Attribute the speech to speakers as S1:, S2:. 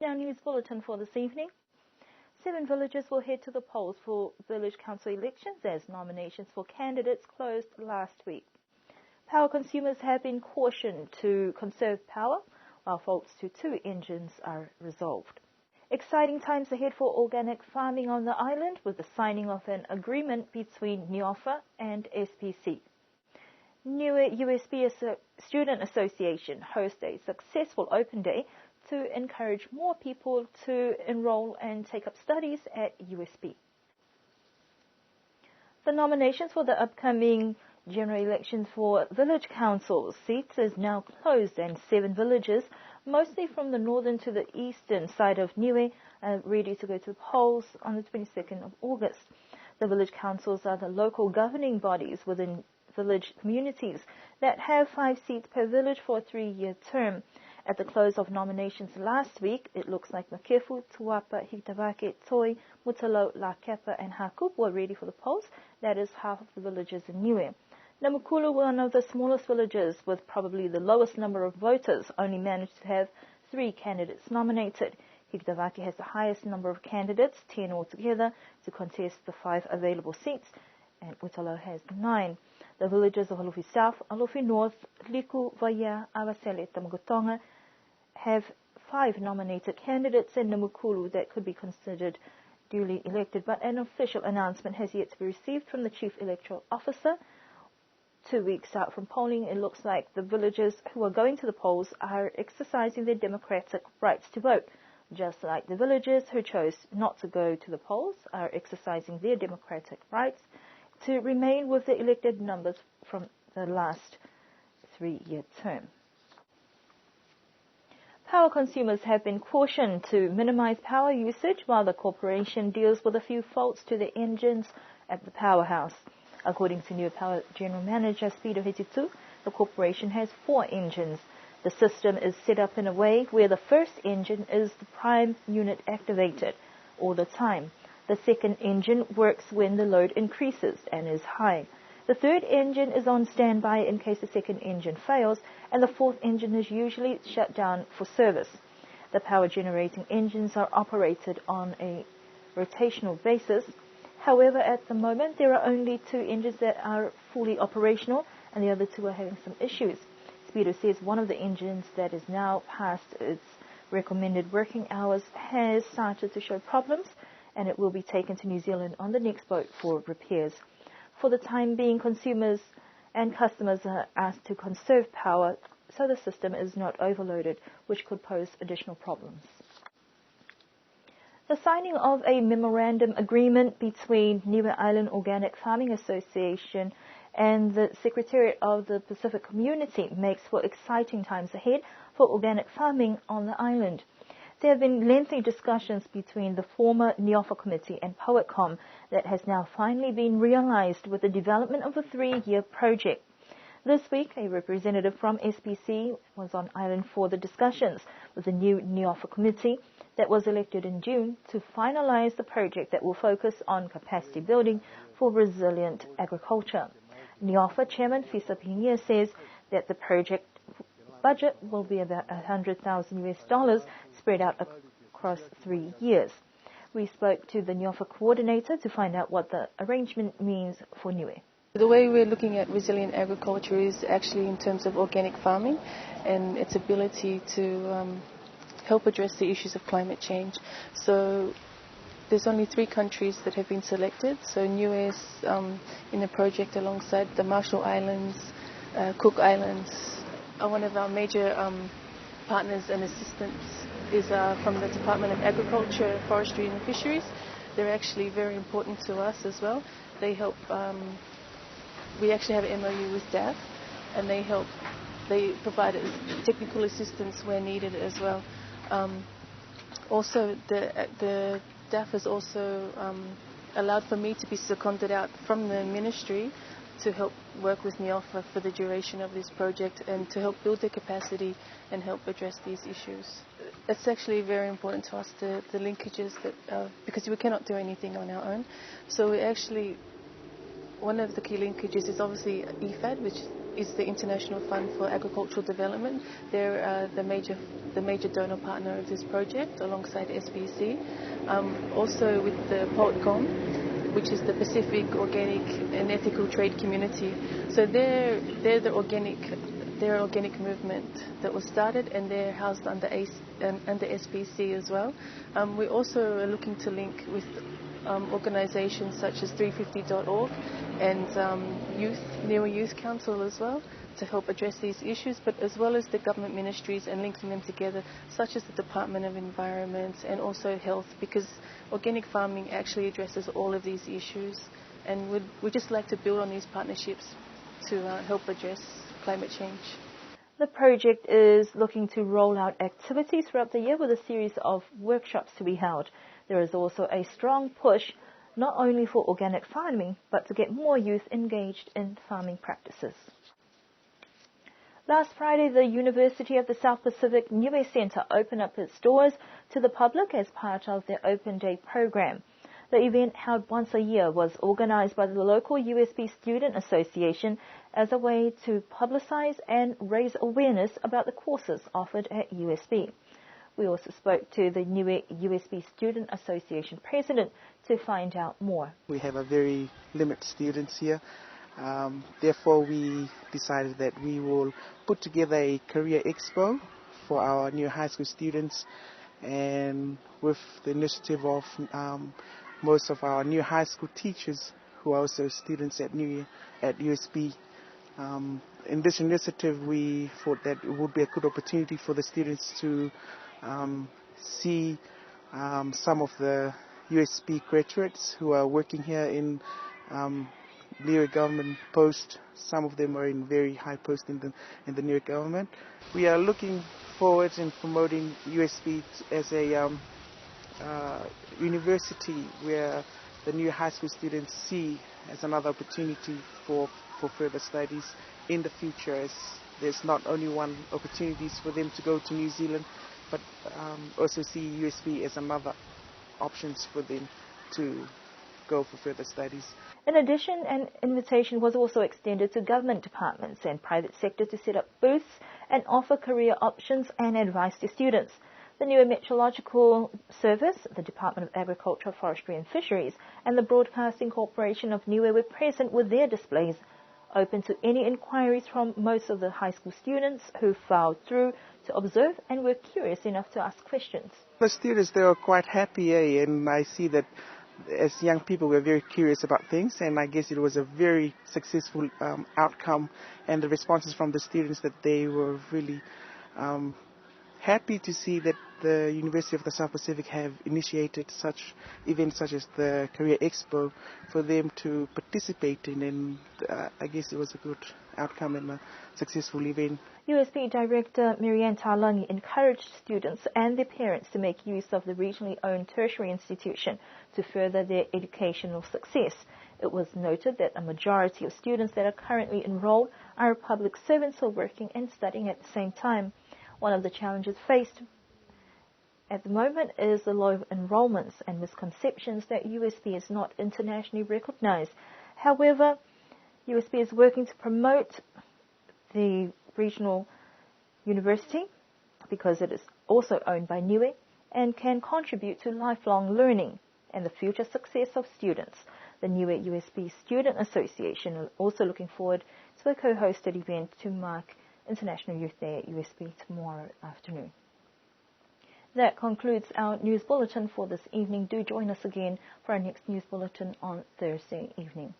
S1: our news bulletin for this evening. 7 villages will head to the polls for village council elections as nominations for candidates closed last week. Power consumers have been cautioned to conserve power, while faults to 2 engines are resolved. Exciting times ahead for organic farming on the island with the signing of an agreement between NIOFA and SPC. Niue USB Student Association hosts a successful open day to encourage more people to enroll and take up studies at USB. The nominations for the upcoming general election for village council seats is now closed, and 7 villages, mostly from the northern to the eastern side of Niue, are ready to go to the polls on the 22nd of August. The village councils are the local governing bodies within village communities that have 5 seats per village for a 3-year term. At the close of nominations last week, it looks like Makefu, Tuapa, Hikitavake, Toi, Mutalo, La Kepa and Hakup were ready for the polls. That is half of the villages in Niue. Namukulu, one of the smallest villages with probably the lowest number of voters, only managed to have 3 candidates nominated. Hikitavake has the highest number of candidates, 10 altogether, to contest the 5 available seats, and Utalo has 9. The villages of Alofi South, Alofi North, Liku, Vaya, Avasele, Tamagotonga have 5 nominated candidates in Namukulu that could be considered duly elected, but an official announcement has yet to be received from the Chief Electoral Officer. 2 weeks out from polling, it looks like the villagers who are going to the polls are exercising their democratic rights to vote, just like the villagers who chose not to go to the polls are exercising their democratic rights to remain with the elected numbers from the last 3-year term. Power consumers have been cautioned to minimize power usage while the corporation deals with a few faults to the engines at the powerhouse. According to New Power General Manager Speedo Hetitu, the corporation has 4 engines. The system is set up in a way where the first engine is the prime unit activated all the time. The second engine works when the load increases and is high. The third engine is on standby in case the second engine fails, and the fourth engine is usually shut down for service. The power generating engines are operated on a rotational basis. However, at the moment, there are only 2 engines that are fully operational, and the other 2 are having some issues. Speedo says one of the engines that is now past its recommended working hours has started to show problems, and it will be taken to New Zealand on the next boat for repairs. For the time being, consumers and customers are asked to conserve power so the system is not overloaded, which could pose additional problems. The signing of a memorandum agreement between Niue Island Organic Farming Association and the Secretariat of the Pacific Community makes for exciting times ahead for organic farming on the island. There have been lengthy discussions between the former NIOFA committee and Poetcom that has now finally been realized with the development of a 3-year project. This week, a representative from SPC was on island for the discussions with the new NIOFA committee that was elected in June to finalize the project that will focus on capacity building for resilient agriculture. NIOFA Chairman Fisa Pinea says that the project budget will be about $100,000 spread out across 3 years. We spoke to the NIOFA coordinator to find out what the arrangement means for Niue.
S2: The way we're looking at resilient agriculture is actually in terms of organic farming and its ability to help address the issues of climate change. So there's only 3 countries that have been selected. So Niue is in a project alongside the Marshall Islands, Cook Islands. One of our major partners and assistants is from the Department of Agriculture, Forestry and Fisheries. They're actually very important to us as well. They help, we actually have an MOU with DAF, and they provide technical assistance where needed as well. Also, the DAF has also allowed for me to be seconded out from the ministry to help work with NIOFA for the duration of this project and to help build the capacity and help address these issues. It's actually very important to us, the linkages, that because we cannot do anything on our own. So we actually, one of the key linkages is obviously EFAD, which is the International Fund for Agricultural Development. They're the major donor partner of this project alongside SBC. Also with the POTCOM, which is the Pacific Organic and Ethical Trade Community. So they're the organic movement that was started, and they're housed under SBC as well. We also are looking to link with organisations such as 350.org and Niue Youth Council as well to help address these issues, but as well as the government ministries and linking them together, such as the Department of Environment and also Health, because organic farming actually addresses all of these issues, and we'd just like to build on these partnerships to help address climate change.
S1: The project is looking to roll out activities throughout the year with a series of workshops to be held. There is also a strong push not only for organic farming, but to get more youth engaged in farming practices. Last Friday, the University of the South Pacific Niue Centre opened up its doors to the public as part of their Open Day program. The event, held once a year, was organised by the local USB Student Association as a way to publicise and raise awareness about the courses offered at USB. We also spoke to the Niue USB Student Association president to find out more.
S3: We have a very limited students here. Therefore, we decided that we will put together a career expo for our new high school students, and with the initiative of most of our new high school teachers who are also students at USB. In this initiative, we thought that it would be a good opportunity for the students to see some of the USB graduates who are working here in Niue government post. Some of them are in very high post in the Niue government. We are looking forward in promoting USB as a university where the new high school students see as another opportunity for further studies in the future, as there's not only one opportunities for them to go to New Zealand, but also see USB as another options for them to go for further studies.
S1: In addition, an invitation was also extended to government departments and private sector to set up booths and offer career options and advice to students. The Niue Meteorological Service, the Department of Agriculture, Forestry and Fisheries, and the Broadcasting Corporation of Niue were present with their displays, open to any inquiries from most of the high school students who filed through to observe and were curious enough to ask questions.
S3: The students, they were quite happy, and I see that as young people we're very curious about things, and I guess it was a very successful outcome, and the responses from the students that they were really happy to see that the University of the South Pacific have initiated such events such as the Career Expo for them to participate in, and I guess it was a good outcome and a successful event.
S1: USB Director Marianne Talangi encouraged students and their parents to make use of the regionally owned tertiary institution to further their educational success. It was noted that a majority of students that are currently enrolled are public servants or working and studying at the same time. One of the challenges faced at the moment is the low enrollments and misconceptions that USB is not internationally recognized. However, USB is working to promote the regional university because it is also owned by Niue and can contribute to lifelong learning and the future success of students. The Niue USB Student Association are also looking forward to a co-hosted event to mark International Youth Day at USB tomorrow afternoon. That concludes our news bulletin for this evening. Do join us again for our next news bulletin on Thursday evening.